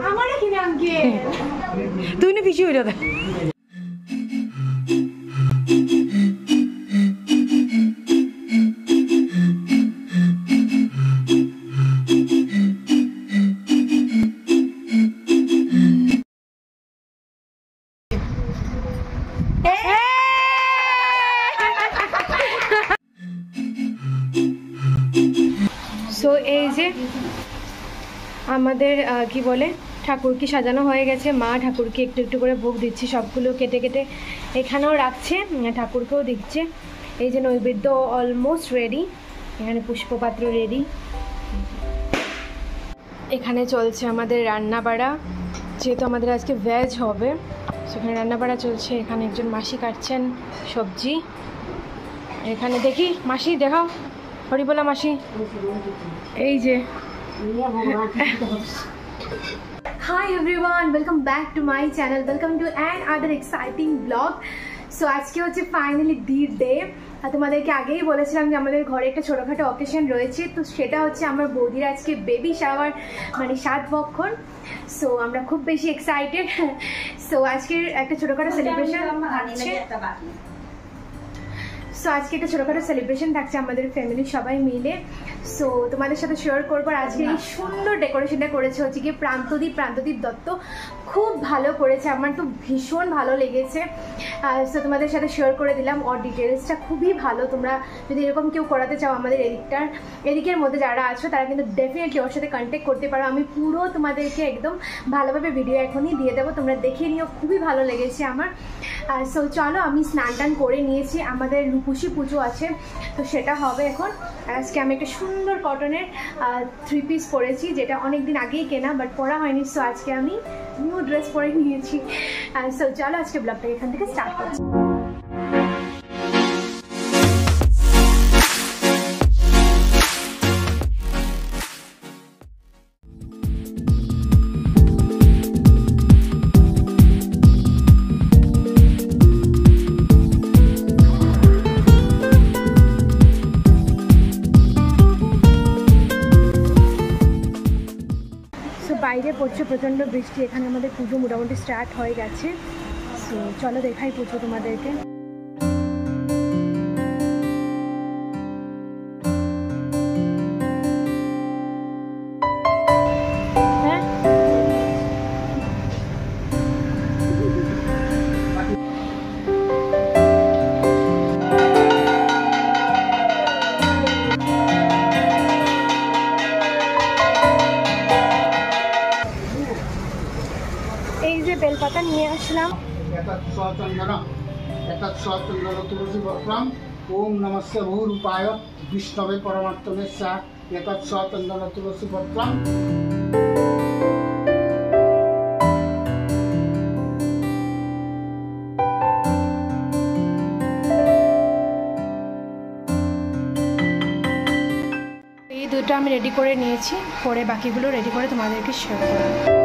আমারে কিনে আঙ্কেল তুই না পিছু হইলো দা সো এই যে আমাদের কি বলে ঠাকুরকে সাজানো হয়ে গেছে। মা ঠাকুরকে একটু একটু করে ভোগ দিচ্ছে, সবগুলো কেটে কেটে এখানেও রাখছে, ঠাকুরকেও দিচ্ছে। এই যে নৈবেদ্য অলমোস্ট রেডি, এখানে পুষ্পপাত্র রেডি। এখানে চলছে আমাদের রান্না বাড়া, যেহেতু আমাদের আজকে ভেজ হবে সেখানে রান্না বাড়া চলছে। এখানে একজন মাসি কাটছেন সবজি। এখানে দেখি মাসি দেখাও, হরিবোলা মাসি। এই যে hi everyone, welcome back to my channel, welcome to an other exciting blog. So আজকে হচ্ছে ফাইনালি দির ডে। আর তোমাদেরকে আগেই বলেছিলাম যে আমাদের ঘরে একটা ছোটোখাটো অকেশন রয়েছে, তো সেটা হচ্ছে আমার বৌদির আজকে বেবি শাওয়ার, মানে 7 বছর। সো আমরা খুব বেশি এক্সাইটেড। সো আজকের একটা ছোটোখাটো সেলিব্রেশন থাকছে। সো আজকে একটা ছোটোখাটো সেলিব্রেশন থাকছে আমাদের ফ্যামিলির সবাই মিলে। সো তোমাদের সাথে শেয়ার করবো। আজকে এই সুন্দর ডেকোরেশনটা করেছে হচ্ছে গিয়ে প্রান্তদীপ দত্ত, খুব ভালো করেছে, আমার তো ভীষণ ভালো লেগেছে। সো তোমাদের সাথে শেয়ার করে দিলাম। ওর ডিটেলসটা খুবই ভালো। তোমরা যদি এরকম কেউ করাতে চাও আমাদের এদিকের মধ্যে যারা আছো তারা কিন্তু ডেফিনেটলি ওর সাথে কন্ট্যাক্ট করতে পারো। আমি পুরো তোমাদেরকে একদম ভালোভাবে ভিডিও এখনই দিয়ে দেবো, তোমরা দেখে নিও, খুবই ভালো লেগেছে আমার। সো চলো, আমি স্নান টান করে নিয়েছি, আমাদের রূপসী পুজো আছে তো সেটা হবে এখন। আজকে আমি একটা সুন্দর কটনের 3 পিস পরেছি, যেটা অনেক দিন আগেই কেনা বাট পরা হয়নি। সো আজকে আমি নিউ ড্রেস পরে নিয়েছি। সো চলো আজকে ব্লগটা এখান থেকে স্টার্ট করছি। বাইরে পড়ছে প্রচণ্ড বৃষ্টি, এখানে আমাদের পুজো মোটামুটি স্টার্ট হয়ে গেছে। সো চলো দেখাই পুজো তোমাদেরকে। এই যে বেলপাতা নিয়ে আসলাম। ওম নমস্য ভূরূপায় বিষ্ণবে পরমাত্মনে স্যা এতৎ স্বচন্দন তুলসী পত্রম। এই দুটো আমি রেডি করে নিয়েছি, পরে বাকিগুলো রেডি করে তোমাদেরকে শেয়ার করব।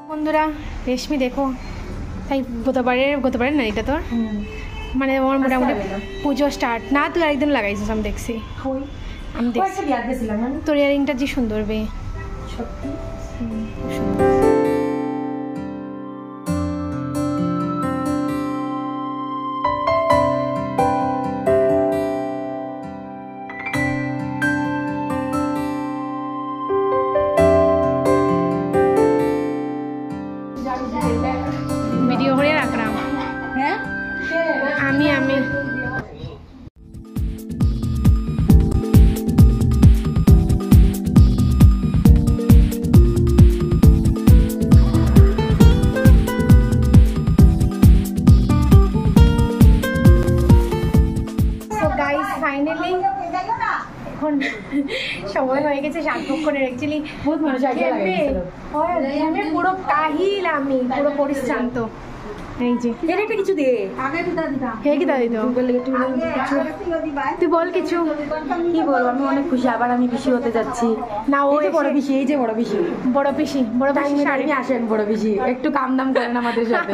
বন্ধুরা রেশমি দেখো, তাই গতবারের না এটা তোর, মানে আমার মোটামুটি পুজো স্টার্ট না, তুই আরেকদিন লাগাইছিস আমি দেখছি, আমি দেখছি তোর ইয়ারিংটা যে সুন্দর বে, সত্যি সুন্দর। ভিডিও করে রাখলাম। হ্যাঁ আমি ফাইনালি এখন সময় হয়ে গেছে 7 পক্ষণের। অ্যাকচুয়ালি পুরো কাহিল, আমি পুরো পরিশ্রান্ত। এই যে এর একটা কিছু দে হে কি দাদি তো তুই বল কিছু। কি বলবো, আমি অনেক খুশি, আবার আমি পিসি হতে যাচ্ছি। না ও এই যে বড় পিসি, এই যে বড় পিসি, বড় পিসি শাড়ি আপনি আসেন বড় পিসি, একটু কাম দাম করেন আমাদের সাথে।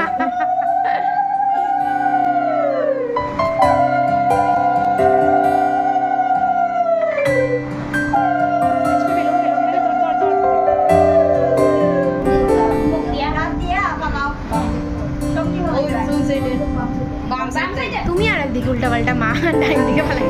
তুমি আর একদিকে উল্টা পাল্টা মা ডাইন দিকে ভালো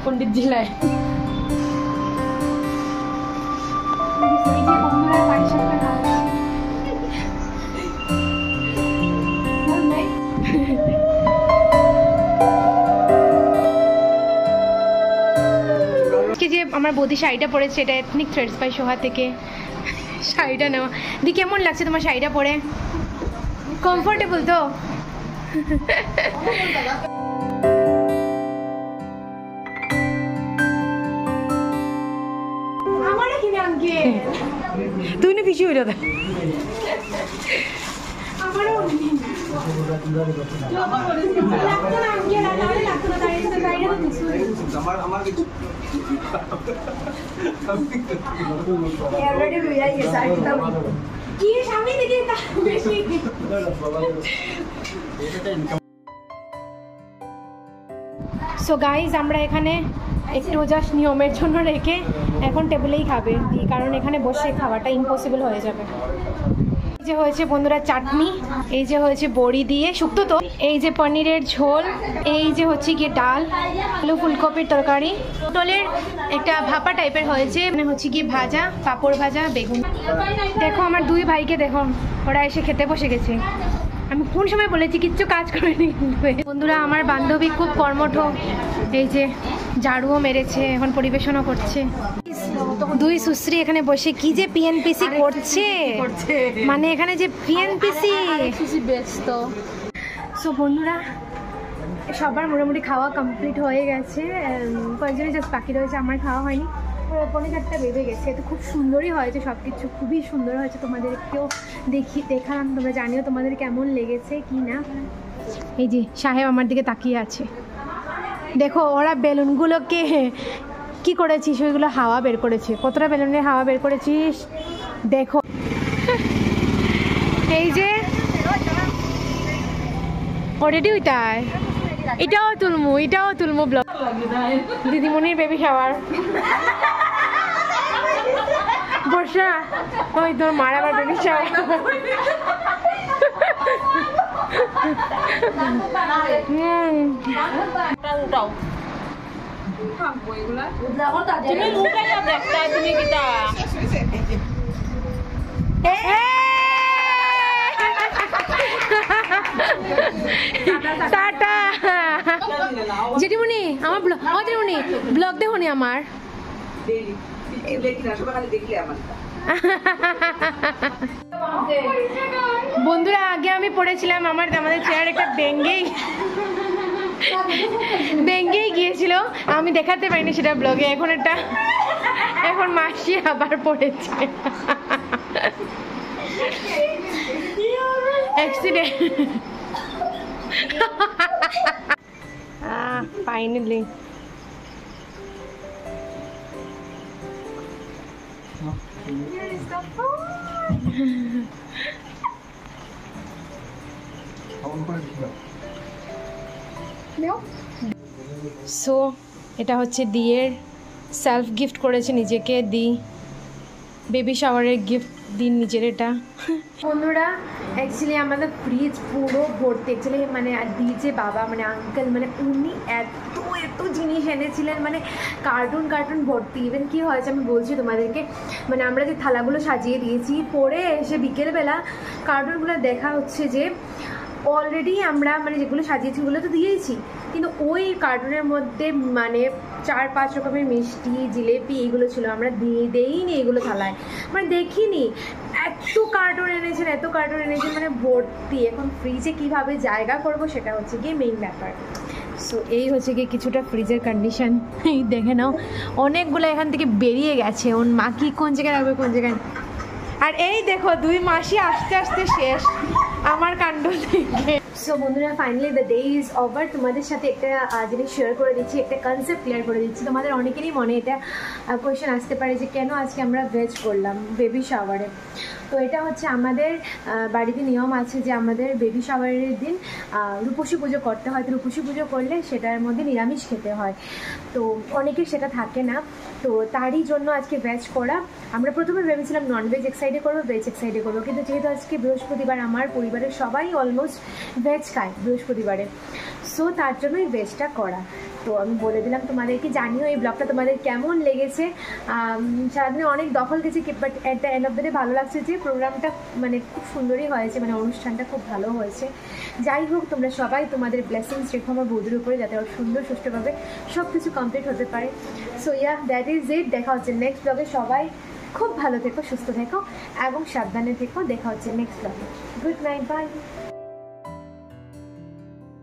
पंडित जिलाय যে আমার বৌদি শাড়িটা পরেছে, এটা এথনিক থ্রেডস বাই সোহা থেকে শাড়িটা নেওয়া। দি কেমন লাগছে তোমার শাড়িটা পরে? কমফোর্টেবল তো? আমারে কিনে আনকে তুই না পিসি হইলো দা আমারও লাগতো না আনকে, না তাহলে লাগতো না, তাই তো তাই তো আমার কিছু অলরেডি লইয়া গেছে আইটা কি সামনে দিকে তা বেশি। সো গাইজ আমরা এখানে একটু জাস্ট নিয়মের জন্য রেখে এখন টেবিলেই খাবে, কারণ এখানে বসে খাওয়াটা ইম্পসিবল হয়ে যাবে। এই যে হয়েছে বন্ধুরা চাটনি, এই যে হয়েছে বড়ি দিয়ে শুক্তো, তো এই যে পনিরের ঝোল, এই যে হচ্ছে গিয়ে ডাল, আলু ফুলকপির তরকারি, পটলের একটা ভাপা টাইপের হয়েছে, মানে হচ্ছে গিয়ে ভাজা, পাঁপড় ভাজা, বেগুন। দেখো আমার দুই ভাইকে দেখো, ওরা এসে খেতে বসে গেছে। আমি কোন সময় বলেছি কিচ্ছু কাজ করেনি। বন্ধুরা আমার বান্ধবী খুব কর্মঠ, এই যে ঝাড়ুও মেরেছে, এখন পরিবেশনও করছে। দুই সুশ্রী এখানে বসে কি যে পিএনপিসি করছে, মানে এখানে যে পিএনপিসি ব্যস্ত। সো বন্ধুরা সবার মোটামুটি খাওয়া কমপ্লিট হয়ে গেছে, কয়েকজনের জাস্ট বাকি রয়েছে, আমার খাওয়া হয়নি। 4:30 বেজে গেছে। তো খুব সুন্দরই হয়েছে সব কিছু, খুবই সুন্দর হয়েছে। তোমাদেরকেও দেখালাম, তোমরা জানিও তোমাদের কেমন লেগেছে কি না। এই যে সাহেব আমার দিকে তাকিয়ে আছে, দেখো ওরা বেলুনগুলোকে কি করেছিস, ওইগুলো হাওয়া বের করেছে, কতটা বেলুনের হাওয়া বের করেছিস দেখো। এই যে অলরেডি ওইটাই, এটাও তুলমু ব্লগ। দিদিমণির বেবি শাওয়ার, বর্ষা ওই তোর মার আবার বেবি শাওয়ার। জেঠিমণি আমার জেঠিমণি ব্লগ দেখো নি আমার। বন্ধুরা আগে আমি পড়েছিলাম, আমাদের চেয়ার একটা বেঙ্গেই গিয়েছিল, আমি দেখাতে পারিনি সেটা ব্লগে। এখন মাসি আবার পড়েছে অ্যাক্সিডেন্ট। ফাইনালি সো এটা হচ্ছে দিয়ের সেলফ গিফট করেছে নিজেকে, বেবি শাওয়ারের গিফট দিন নিজের। এটা বন্ধুরা অ্যাকচুয়ালি আমাদের ফ্রিজ পুরো ভর্তি, অ্যাকচুয়ালি মানে যে বাবা মানে আঙ্কেল মানে উনি এত জিনিস এনেছিলেন, মানে কার্টুন ভর্তি। ইভেন কি হয়েছে আমি বলছি তোমাদেরকে, মানে আমরা যে থালাগুলো সাজিয়ে দিয়েছি, পরে এসে বিকেলবেলা কার্টুনগুলো দেখা হচ্ছে যে অলরেডি আমরা মানে যেগুলো সাজিয়েছি ওগুলো তো দিয়েছি, কিন্তু ওই কার্টুনের মধ্যে মানে 4-5 রকমের মিষ্টি জিলেপি এগুলো ছিল, আমরা দেইনি এগুলো থালায়, মানে দেখিনি। এত কার্টুন এনেছেন মানে ভর্তি। এখন ফ্রিজে কিভাবে জায়গা করব সেটা হচ্ছে গিয়ে মেইন ব্যাপার। সো এই হচ্ছে গিয়ে কিছুটা ফ্রিজের কন্ডিশন। এই দেখে নাও, অনেকগুলো এখান থেকে বেরিয়ে গেছে। ওর মা কি কোন জায়গায় রাখবে কোন জায়গায়। আর এই দেখো 2 মাসই আস্তে আস্তে শেষ আমার কাণ্ড থেকে। সো বন্ধুরা, finally the day is over. তোমাদের সাথে একটা জিনিস শেয়ার করে দিচ্ছি, একটা কনসেপ্ট ক্লিয়ার করে দিচ্ছি। তোমাদের অনেকেরই মনে এটা কোয়েশ্চেন আসতে পারে যে কেন আজকে আমরা ভেজ করলাম বেবি শাওয়ারে। তো এটা হচ্ছে আমাদের বাড়িতে নিয়ম আছে যে আমাদের বেবি শাওয়ারের দিন রূপসী পুজো করতে হয়। তো রূপসী পুজো করলে সেটার মধ্যে নিরামিষ খেতে হয়, তো অনেকের সেটা থাকে না। তো তারই জন্য আজকে ভেজ করা। আমরা প্রথমে ভেবেছিলাম ননভেজ এক সাইডে করবো, ভেজ এক সাইডে করবো, কিন্তু যেহেতু আজকে বৃহস্পতিবার আমার পরিবারের সবাই অলমোস্ট ভেজ খায় বৃহস্পতিবারে, সো তার জন্যই ভেজটা করা। তো আমি বলে দিলাম তোমাদেরকে। জানিও এই ব্লগটা তোমাদের কেমন লেগেছে। সারাদিনে অনেক দখল গেছে, but at the end of the day ভালো লাগছে যে প্রোগ্রামটা মানে খুব সুন্দরই হয়েছে, মানে অনুষ্ঠানটা খুব ভালো হয়েছে। যাই হোক, তোমরা সবাই তোমাদের ব্লেসিংস রেখো আমার বৌদির উপরে, যাতে ওর সুন্দর সুষ্ঠুভাবে সব কিছু কমপ্লিট হতে পারে। So yeah, that is it. দেখা হচ্ছে নেক্সট ব্লগে। সবাই খুব ভালো থেকো, সুস্থ থেকো এবং সাবধানে থেকো। দেখা হচ্ছে নেক্সট ব্লগে। Good night, by.